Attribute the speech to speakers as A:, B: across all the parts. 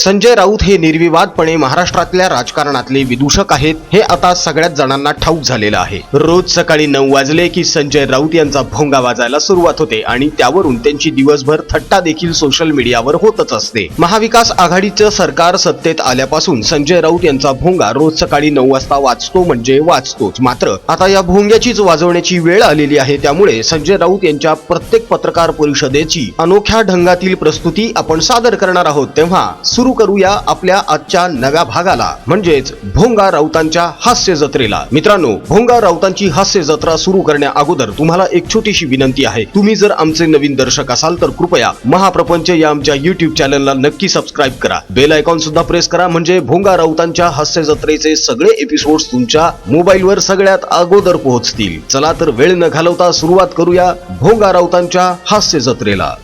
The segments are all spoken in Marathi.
A: संजय राऊत हे निर्विवादपणे महाराष्ट्रातल्या राजकारणातले विदूषक आहेत हे आता सगळ्याच जणांना ठाऊक झालेलं आहे। रोज सकाळी 9 वाजले की संजय राऊत यांचा भोंगा वाजायला सुरुवात होते आणि त्यावरून त्यांची दिवसभर थट्टा देखील सोशल मीडियावर होतच असते। महाविकास आघाडीचं सरकार सत्तेत आल्यापासून संजय राऊत यांचा भोंगा रोज सकाळी 9 वाजता वाजतो म्हणजे वाजतोच। मात्र आता या भोंग्याचीच वाजवण्याची वेळ आलेली आहे, त्यामुळे संजय राऊत यांच्या प्रत्येक पत्रकार परिषदेची अनोख्या ढंगातील प्रस्तुती आपण सादर करणार आहोत। तेव्हा सुरू करूया आपल्या आजच्या नव्या भागाला, म्हणजेच भोंगा राऊतांच्या हास्य जत्रेला। मित्रांनो, भोंगा राऊतांची हास्य जत्रा सुरू करण्या अगोदर तुम्हाला एक छोटीशी विनंती आहे। तुम्ही जर आमचे नवीन दर्शक असाल तर कृपया महाप्रपंच या आमच्या YouTube चॅनलला नक्की सबस्क्राइब करा, बेल आयकॉन सुद्धा प्रेस करा, म्हणजे भोंगा राऊतांच्या हास्य जत्रेचे सगळे एपिसोड्स तुमच्या मोबाईलवर सगळ्यात अगोदर पोहोचतील। चला तर वेळ न घालवता सुरुवात करूया भोंगा राऊतांच्या हास्य जत्रेला।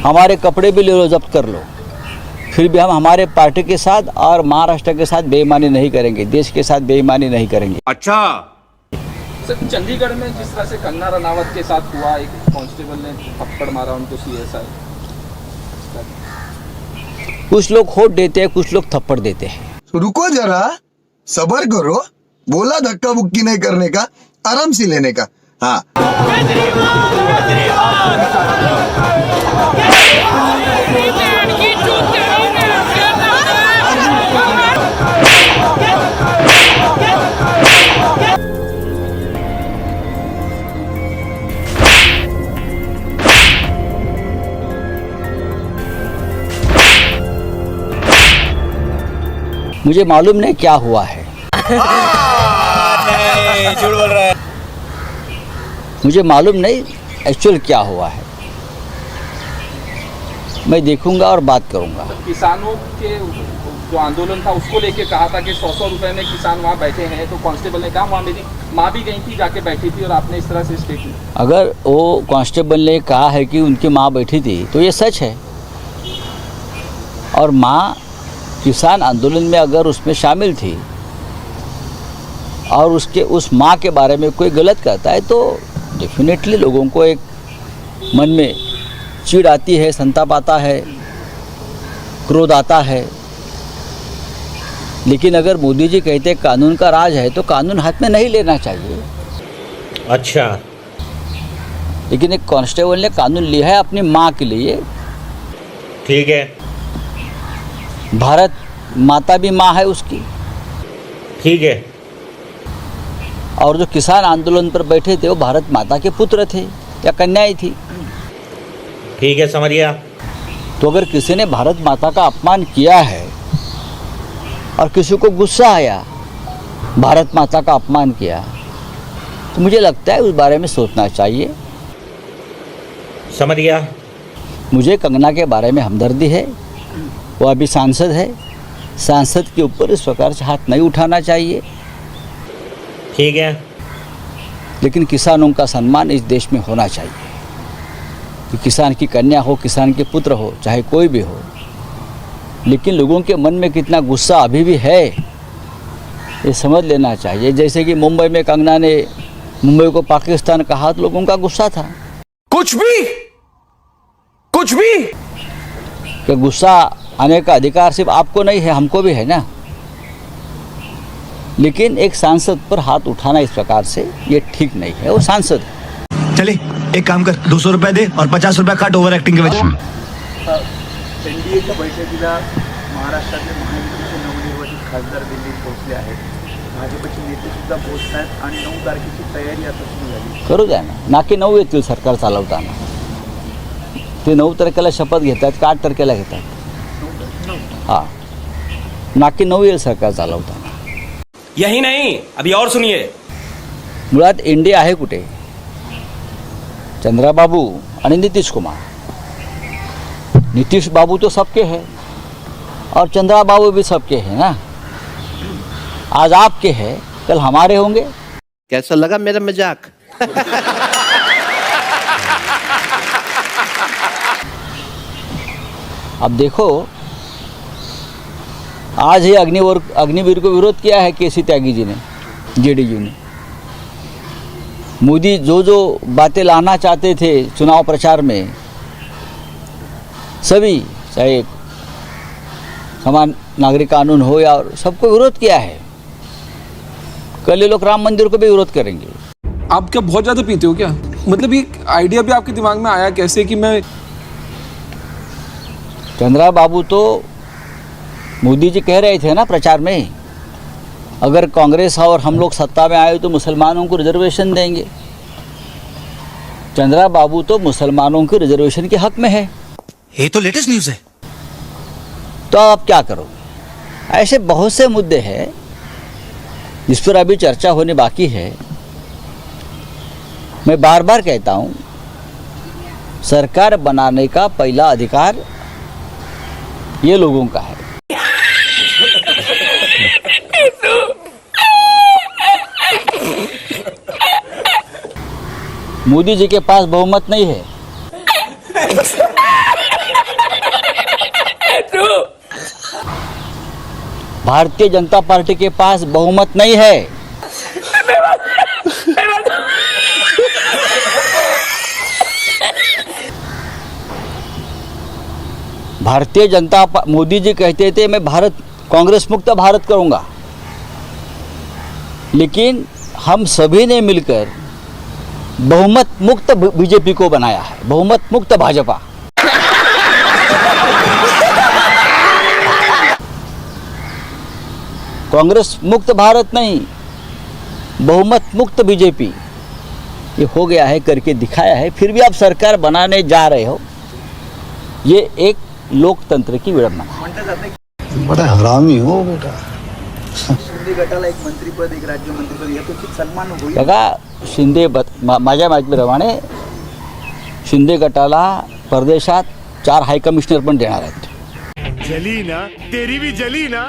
B: हमारे कपड़े भी ले लो, जब्त कर लो, फिर भी हम हमारे पार्टी के साथ और महाराष्ट्र के साथ बेईमानी नहीं करेंगे, देश के साथ बेईमानी नहीं करेंगे।
C: अच्छा
D: सर, चंडीगढ़ में जिस तरह से कंगना रनावत के साथ हुआ, एक कांस्टेबल ने थप्पड़ मारा उनको, CSI।
B: कुछ लोग होट देते हैं, कुछ लोग थप्पड़ देते हैं।
E: रुको जरा, सबर करो, बोला धक्का बुक्की नहीं करने का, आराम से लेने का। हाँ,
B: मुझे मालूम नहीं क्या हुआ है।
C: नहीं, झूठ बोल रहा है।
B: मुझे मालूम नहीं एक्चुअल क्या हुआ है। मैं देखूंगा और बात करूंगा।
D: किसानों के जो आंदोलन था उसको लेके कहा था कि 100 रुपए में किसान वहाँ बैठे हैं, तो कांस्टेबल ने कहा वहाँ मेरी माँ भी गई थी, जाके बैठी थी, और आपने इस तरह से स्टेटमेंट।
B: अगर वो कांस्टेबल ने कहा है कि उनकी माँ बैठी थी तो ये सच है, और माँ किसान आंदोलन में अगर उसमें शामिल थी और उसके उस माँ के बारे में कोई गलत कहता है तो डेफिनेटली लोगों को एक मन में चिढ़ आती है, संताप आता है, क्रोध आता है। लेकिन अगर मोदी जी कहते कानून का राज है तो कानून हाथ में नहीं लेना चाहिए।
C: अच्छा,
B: लेकिन एक कांस्टेबल ने कानून लिया है अपनी माँ के लिए।
C: ठीक है,
B: भारत माता भी माँ है उसकी।
C: ठीक है,
B: और जो किसान आंदोलन पर बैठे थे वो भारत माता के पुत्र थे या कन्याएं थी।
C: ठीक है, समझ गया।
B: तो अगर किसी ने भारत माता का अपमान किया है और किसी को गुस्सा आया, भारत माता का अपमान किया, तो मुझे लगता है उस बारे में सोचना चाहिए।
C: समझ गया।
B: मुझे कंगना के बारे में हमदर्दी है, वो अभी सांसद है, सांसद के ऊपर इस प्रकार से हाथ नहीं उठाना चाहिए।
C: ठीक है,
B: लेकिन किसानों का सम्मान इस देश में होना चाहिए कि किसान की कन्या हो, किसान के पुत्र हो, चाहे कोई भी हो। लेकिन लोगों के मन में कितना गुस्सा अभी भी है ये समझ लेना चाहिए। जैसे कि मुंबई में कंगना ने मुंबई को पाकिस्तान कहा तो लोगों का गुस्सा था।
C: कुछ भी
B: कि गुस्सा आने का अधिकार सिर्फ आपको नहीं है, हमको भी है ना। लेकिन एक सांसद पर हाथ उठाना इस प्रकार से ये ठीक नहीं है। वो सांसद है।
E: चले एक काम कर, 200 रुपए दे और 50 रुपए काट ओव्हर ऍक्टिंग के वजह।
D: एनडीएच्या बैठकीला महाराष्ट्रातले महायुतीचे नवनिर्वाचित खासदार दिल्लीत पोहोचले आहेत, भाजपचे नेते सुद्धा पोहोचत आहेत आणि 9 तारखेची तयारी आता सुरू झाली।
B: करू द्या ना, नाकी 9 येतील सरकार चालवताना। ते 9 तारखेला शपथ घेतात का 8 तारखेला घेतात? हाँ, नाकी 9 येईल सरकार चालवताना।
C: यही नहीं, अभी और सुनिए।
B: मुळात इंडिया आहे कुठे? चंद्रबाबू आणि नितीश कुमार। नीतीश बाबू तो सबके हैं और चंद्रबाबू भी सबके हैं ना। आज आपके हैं, कल हमारे होंगे।
F: कैसा लगा मेरा मजाक?
B: अब देखो, आज ही अग्निवीर को विरोध किया है केसी त्यागी जी ने, जेडीयू ने। मोदी जो जो बातें लाना चाहते थे चुनाव प्रचार में, सभी चाहे समान नागरिक कानून हो या और सबको विरोध किया है। कल ये लोग राम मंदिर को भी विरोध करेंगे।
G: आप क्या बहुत ज़्यादा पीते हो क्या? मतलब ये आइडिया भी आपके दिमाग में आया कैसे कि मैं
B: चंद्रा बाबू तो मोदी जी कह रहे थे ना प्रचार में, अगर कांग्रेस और हम लोग सत्ता में आए तो मुसलमानों को रिजर्वेशन देंगे। चंद्रा बाबू तो मुसलमानों के रिजर्वेशन के हक में है।
H: ये तो लेटेस्ट न्यूज़ है।
B: तो आप क्या करोगे? ऐसे बहुत से मुद्दे हैं जिस पर अभी चर्चा होने बाकी है। मैं बार बार कहता हूँ, सरकार बनाने का पहला अधिकार ये लोगों का है। मोदी जी के पास बहुमत नहीं है। भारतीय जनता पार्टी के पास बहुमत नहीं है। भारतीय जनता मोदी जी कहते थे मैं कांग्रेस मुक्त भारत करूंगा, लेकिन हम सभी ने मिलकर बहुमत मुक्त बीजेपी को बनाया है, बहुमत मुक्त भाजपा। कांग्रेस मुक्त भारत नहीं, बहुमत मुक्त बीजेपी ये हो गया है, करके दिखाया है। फिर भी आप सरकार बनाने जा रहे हो, ये एक लोकतंत्र की विडंबना।
I: बड़ा हरामी हो बेटा।
J: शिंदे गटाला एक मंत्रीपद, एक राज्य मंत्रीपद यापेक्षा सन्मान होईल।
B: बघा, माझ्या माहितीप्रमाणे शिंदे गटाला परदेशात 4 हाय कमिशनर पण देणार आहेत।
H: जली ना, तेरी भी जली ना।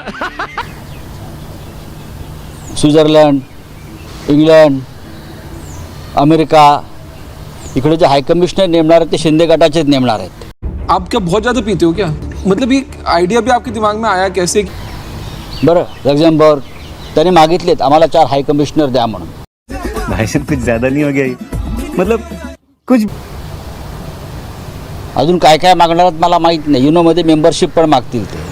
B: स्वित्झर्लंड, इंग्लंड, अमेरिका इकडे जे हाय कमिशनर नेमणार आहेत ते शिंदे गटाचेच नेमणार आहेत।
G: आप क्या बहुत ज़्यादा पीते हो क्या? मतलब ये आइडिया भी आपके दिमाग में आया कैसे?
B: बरं, लक्झमबर्ग त्यांनी मागितलेत आम्हाला 4 हाय कमिशनर द्या म्हणून।
H: भाई साहब कुछ ज्यादा नहीं हो गया ये? मतलब कुछ
B: अजून काय काय मागणार आहेत मला माहित नाही। युनोमध्ये मेंबरशिप पण मागतील ते।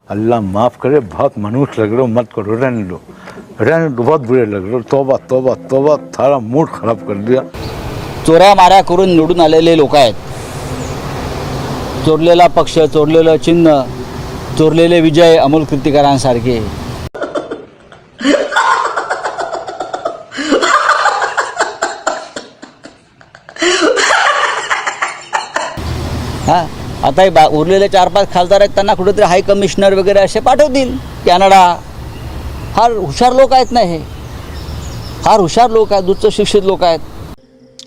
I: अल्लाह माफ करे, बहुत मनुष्य लग रहे हो, मत करो, रहने दो, बहुत बुरे लग रहे हो। तौबा तौबा तौबा, थारा मूड खराब कर दिया।
B: चोऱ्या माऱ्या करून निवडून आलेले लोक आहेत। चोरलेला पक्ष, चोरलेलं चिन्ह, चोरलेले विजय अमोल कीर्तिकरांसारखे। हा, आता हे उरलेले 4-5 खासदार आहेत, त्यांना कुठेतरी हाय कमिशनर वगैरे असे पाठवतील। कॅनडा फार हुशार लोक आहेत ना, हे फार हुशार लोक आहेत, उच्च शिक्षित लोक आहेत।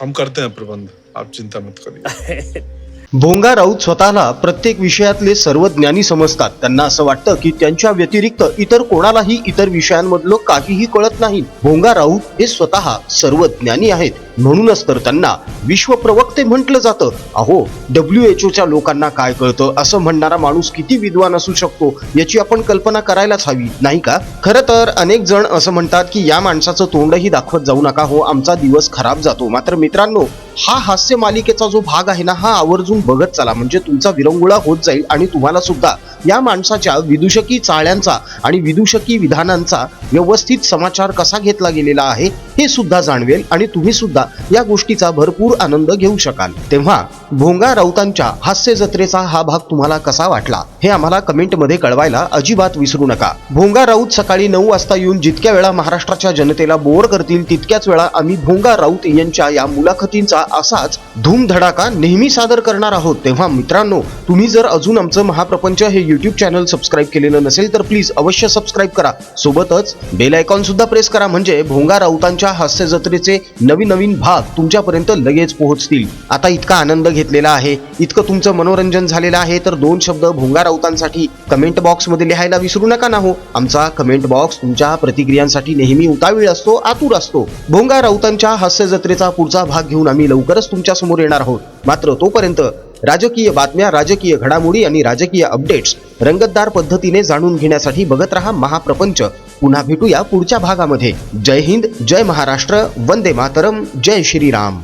K: हम करते हैं प्रबंध, आप चिंता मत करिए।
A: भोंगा राऊत स्वतःला प्रत्येक विषयातले सर्वज्ञानी समजतात। त्यांना असं वाटतं की त्यांच्या व्यतिरिक्त इतर कोणालाही इतर विषयांमधलं काहीही कळत नाही। भोंगा राऊत हे स्वतः सर्वज्ञानी आहेत, म्हणूनच तर त्यांना विश्व प्रवक्ते म्हटलं जातं। अहो, WHO लोकांना काय कळतं असं म्हणणारा माणूस किती विद्वान असू शकतो याची आपण कल्पना करायलाच हवी, नाही का? खरं तर अनेक जण असं म्हणतात की या माणसाचं तोंडही दाखवत जाऊ नका हो, आमचा दिवस खराब जातो। मात्र मित्रांनो, हा हास्य मालिकेचा जो भाग आहे ना, हा आवर्जून बघत चला, म्हणजे तुमचा विरंगुळा होत जाईल आणि तुम्हाला सुद्धा या माणसाच्या विदूषकी चाळ्यांचा आणि विदूषकी विधानांचा व्यवस्थित समाचार कसा घेतला गेलेला आहे हे सुद्धा जाणवेल आणि तुम्ही सुद्धा या गोष्टीचा भरपूर आनंद घेऊ शकाल। तेव्हा भोंगा राऊतांच्या हास्य जत्रेचा हा भाग तुम्हाला कसा वाटला हे आम्हाला कमेंटमध्ये कळवायला अजिबात विसरू नका। भोंगा राऊत सकाळी 9 वाजता येऊन जितक्या वेळा महाराष्ट्राच्या जनतेला बोर करतील तितक्याच वेळा आम्ही भोंगा राऊत यांच्या या मुलाखतींचा असाच धूमधडाका नेहमी सादर करणार आहोत। तेव्हा मित्रांनो, तुम्ही जर अजून आमचं महाप्रपंच हे YouTube चॅनल सबस्क्राइब केलेलं नसेल तर प्लीज अवश्य सबस्क्राइब करा, सोबतच बेल आयकॉन सुद्धा प्रेस करा, म्हणजे भोंगा राऊतांच्या हास्य जत्रेचे नवीन भाग तुमच्यापर्यंत लगेच पोहोचतील। आता इतका आनंद घेतलेला आहे, इतकं तुमचं मनोरंजन झालेलं आहे, तर 2 शब्द भोंगा राऊतांसाठी कमेंट बॉक्स मध्ये लिहायला विसरू नका ना हो। आमचा कमेंट बॉक्स तुमच्या प्रतिक्रियांसाठी नेहमी उतावीळ असतो, आतुर असतो। भोंगा राऊतांच्या हास्य जत्रेचा पुढचा भाग घेऊन आम्ही लवकरच तुमच्या समोर येणार आहोत। मात्र तोपर्यंत राजकीय बातम्या, राजकीय घडामोडी आणि राजकीय अपडेट्स रंगतदार पद्धतीने जाणून घेण्यासाठी बघत रहा महाप्रपंच। पुन्हा भेटूया पुढच्या भागामध्ये। जय हिंद, जय महाराष्ट्र, वंदे मातरम, जय श्रीराम।